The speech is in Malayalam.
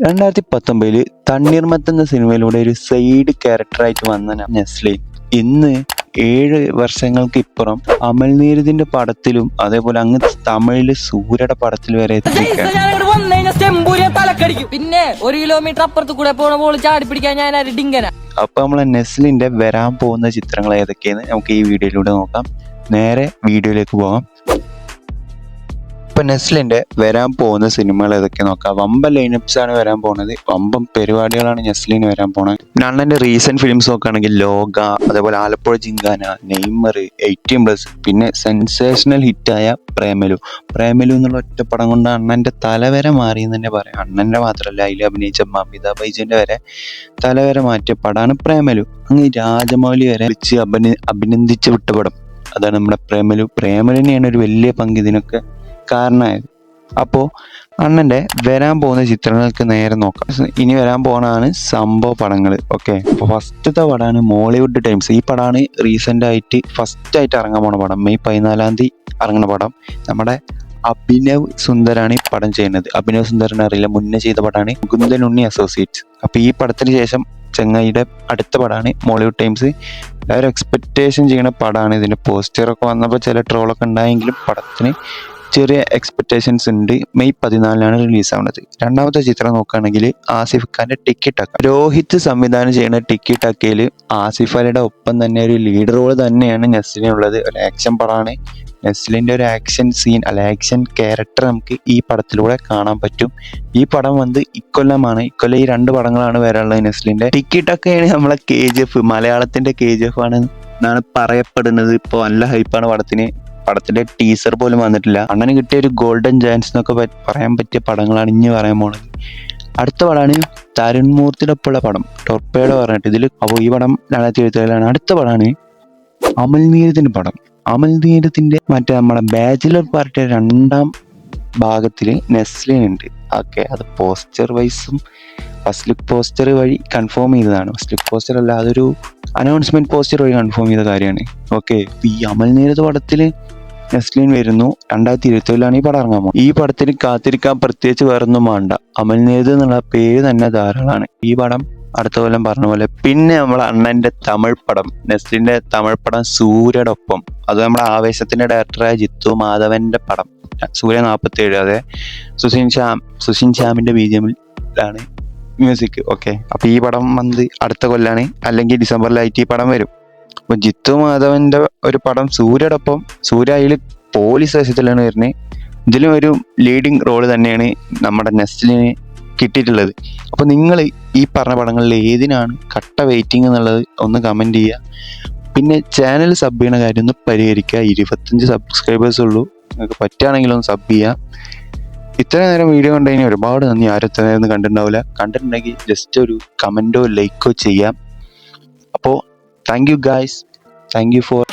2019 തണ്ണീർമത്തൻ എന്ന സിനിമയിലൂടെ ഒരു സൈഡ് ക്യാരക്ടറായിട്ട് വന്ന നെസ്ലിൻ ഇന്ന് 7 വർഷങ്ങൾക്ക് ഇപ്പുറം അമൽ നീരദിന്റെ പടത്തിലും അതേപോലെ അങ്ങ് തമിഴില് സൂര്യയുടെ പടത്തിൽ വരെ പിന്നെ 1 കിലോമീറ്റർ അപ്പുറത്ത് കൂടെ പോണ പോള് ചാടി പിടിക്കാൻ ഞാൻ ഡിങ്കന. അപ്പൊ നമ്മളെ നെസ്ലിന്റെ വരാൻ പോകുന്ന ചിത്രങ്ങൾ ഏതൊക്കെയെന്ന് നമുക്ക് ഈ വീഡിയോയിലൂടെ നോക്കാം. നേരെ വീഡിയോയിലേക്ക് പോകാം. ഇപ്പൊ നെസ്ലിന്റെ വരാൻ പോകുന്ന സിനിമകൾ ഏതൊക്കെ നോക്കാം. വമ്പൻ ലൈനപ്സ് ആണ് വരാൻ പോകുന്നത്. വമ്പൻ പരിപാടികളാണ് നെസ്ലിന് വരാൻ പോകുന്നത്. അണ്ണന്റെ റീസെന്റ് ഫിലിംസ് നോക്കുകയാണെങ്കിൽ ലോക, അതേപോലെ ആലപ്പുഴ ജിങ്കാന, നെയ്മർ, 18+, പിന്നെ സെൻസേഷണൽ ഹിറ്റായ പ്രേമലു എന്നുള്ള ഒറ്റ പടം കൊണ്ട് അണ്ണന്റെ തലവര മാറി എന്ന് തന്നെ പറയാം. അണ്ണന്റെ മാത്രമല്ല, അതിൽ അഭിനയിച്ച അമിതാഭ് ബച്ചന്റെ വരെ തലവര മാറ്റിയ പടമാണ് പ്രേമലു. അങ്ങ് രാജമൗലി വരെ വിളിച്ച് അഭിനന്ദിച്ച് വിട്ട പടം അതാണ് നമ്മുടെ പ്രേമലുവിനെയാണ് ഒരു വലിയ പങ്ക് ഇതിനൊക്കെ കാരണമായത്. അപ്പോൾ അണ്ണന്റെ വരാൻ പോകുന്ന ചിത്രങ്ങൾക്ക് നേരെ നോക്കാം. ഇനി വരാൻ പോകുന്നതാണ് സംഭവ പടങ്ങൾ. ഓക്കെ, അപ്പോൾ ഫസ്റ്റത്തെ പടമാണ് മോളിവുഡ് ടൈംസ്. ഈ പടമാണ് റീസെന്റ് ആയിട്ട് ഫസ്റ്റ് ആയിട്ട് ഇറങ്ങാൻ പോണ പടം. മെയ് 14 ഇറങ്ങുന്ന പടം. നമ്മുടെ അഭിനവ് സുന്ദറാണ് ഈ പടം ചെയ്യുന്നത്. അഭിനവ് സുന്ദറിനെ അറിയില്ല, മുന്നേ ചെയ്ത പടമാണ് മുകുന്ദൻ ഉണ്ണി അസോസിയേറ്റ്സ്. അപ്പോൾ ഈ പടത്തിന് ശേഷം ചെങ്ങായിയുടെ അടുത്ത പടമാണ് മോളിവുഡ് ടൈംസ്. എല്ലാവരും എക്സ്പെക്റ്റേഷൻ ചെയ്യുന്ന പടമാണ്. ഇതിന്റെ പോസ്റ്ററൊക്കെ വന്നപ്പോൾ ചില ട്രോളൊക്കെ ഉണ്ടായെങ്കിലും പടത്തിന് ചെറിയ എക്സ്പെക്ടേഷൻസ് ഉണ്ട്. മെയ് 14 റിലീസ് ആവുന്നത്. രണ്ടാമത്തെ ചിത്രം നോക്കുകയാണെങ്കിൽ ആസിഫ് ഖാന്റെ ടിക്കി ടക്ക. രോഹിത് സംവിധാനം ചെയ്യുന്ന ടിക്കി ടക്കയിൽ ആസിഫ് അലിയുടെ ഒപ്പം തന്നെ ഒരു ലീഡ് റോൾ തന്നെയാണ് നെസ്ലിനുള്ളത്. ഒരു ആക്ഷൻ പടമാണ്. നെസ്ലിന്റെ ഒരു ആക്ഷൻ സീൻ അല്ല ആക്ഷൻ ക്യാരക്ടർ നമുക്ക് ഈ പടത്തിലൂടെ കാണാൻ പറ്റും. ഈ പടം ഇക്കൊല്ലമാണ്. ഇക്കൊല്ലം ഈ 2 പടങ്ങളാണ് വരാനുള്ളത് നെസ്ലിന്റെ. ടിക്കി ടക്കയാണ് നമ്മളെ KGF, മലയാളത്തിന്റെ KGF ആണ് എന്നാണ് പറയപ്പെടുന്നത്. ഇപ്പോൾ നല്ല ഹൈപ്പാണ് പടത്തിന്റെ ടീസർ പോലും വന്നിട്ടില്ല. അണ്ണന് കിട്ടിയ ഒരു ഗോൾഡൻ ചാൻസ് എന്നൊക്കെ പറയാൻ പറ്റിയ പടങ്ങളാണ് ഇനി പറയാൻ പോണത്. അടുത്ത പടമാണ് തരുൺ മൂർത്തിയുടെ ഒപ്പമുള്ള പടം ടൊർപേഡോ പറഞ്ഞിട്ട്. ഇതിൽ അപ്പോൾ ഈ പടം 2027 അടുത്ത പടമാണ് അമൽ നീരദിന്റെ പടം. അമൽ നീരദിന്റെ നമ്മുടെ ബാച്ചിലർ പാർട്ടിയുടെ 2ാം ഭാഗത്തിൽ നെസ്ലിൻ ഉണ്ട്. ഓക്കെ, അത് പോസ്റ്റർ വൈസും ഫസ്റ്റ് ലുക്ക് പോസ്റ്റർ വഴി കൺഫേം ചെയ്തതാണ്. ഫസ്റ്റ് ലുക്ക് പോസ്റ്റർ അല്ല, അതൊരു അനൗൺസ്മെന്റ് പോസ്റ്റർ വഴി കൺഫേം ചെയ്ത കാര്യമാണ്. ഓക്കെ, ഈ അമൽ നീരദ് പടത്തിൽ നെസ്ലിൻ വരുന്നു. 2027 ഈ പടം ഇറങ്ങാൻ പോകും. ഈ പടത്തിന് കാത്തിരിക്കാൻ പ്രത്യേകിച്ച് വേറൊന്നും വേണ്ട. അമൽ നീരദ് എന്നുള്ള പേര് തന്നെ ധാരാളമാണ്. ഈ പടം അടുത്ത കൊല്ലം പറഞ്ഞ പോലെ. പിന്നെ നമ്മളെ അണ്ണന്റെ തമിഴ് പടം, നെസ്ലിന്റെ തമിഴ് പടം സൂര്യയുടെ ഒപ്പം. അത് നമ്മുടെ ആവേശത്തിന്റെ ഡയറക്ടറായ ജിത്തു മാധവന്റെ പടം സൂര്യ 47. അതെ, സുഷിൻ ശ്യാമിന്റെ BGMലാണ് മ്യൂസിക്. ഓക്കെ, അപ്പൊ ഈ പടം അടുത്ത കൊല്ലാണ്, അല്ലെങ്കിൽ ഡിസംബറിലായിട്ട് ഈ പടം വരും. അപ്പൊ ജിത്തു മാധവന്റെ ഒരു പടം സൂര്യയുടെ ഒപ്പം. സൂര്യ അതിൽ പോലീസ് വേഷത്തിലാണ് വരുന്നത്. ഇതിലും ഒരു ലീഡിങ് റോള് തന്നെയാണ് നമ്മുടെ നെസ്ലിന് കിട്ടിയിട്ടുള്ളത്. അപ്പൊ നിങ്ങൾ ഈ പറഞ്ഞ പടങ്ങളിൽ ഏതിനാണ് കട്ട വെയിറ്റിംഗ് എന്നുള്ളത് ഒന്ന് കമന്റ് ചെയ്യുക. പിന്നെ ചാനൽ സബ് ചെയ്യുന്ന കാര്യം ഒന്ന് പരിഹരിക്കുക. 25 സബ്സ്ക്രൈബേഴ്സ് ഉള്ളൂ. നിങ്ങൾക്ക് പറ്റുകയാണെങ്കിൽ ഒന്ന് സബ് ചെയ്യുക. ഇത്ര നേരം വീഡിയോ കണ്ടതിന് ഒരുപാട് നന്ദി. ആരും ഇത്ര നേരം കണ്ടിട്ടുണ്ടാവില്ല. കണ്ടിട്ടുണ്ടെങ്കിൽ ജസ്റ്റ് ഒരു കമന്റോ ലൈക്കോ ചെയ്യാം. അപ്പോൾ thank you guys. Thank you for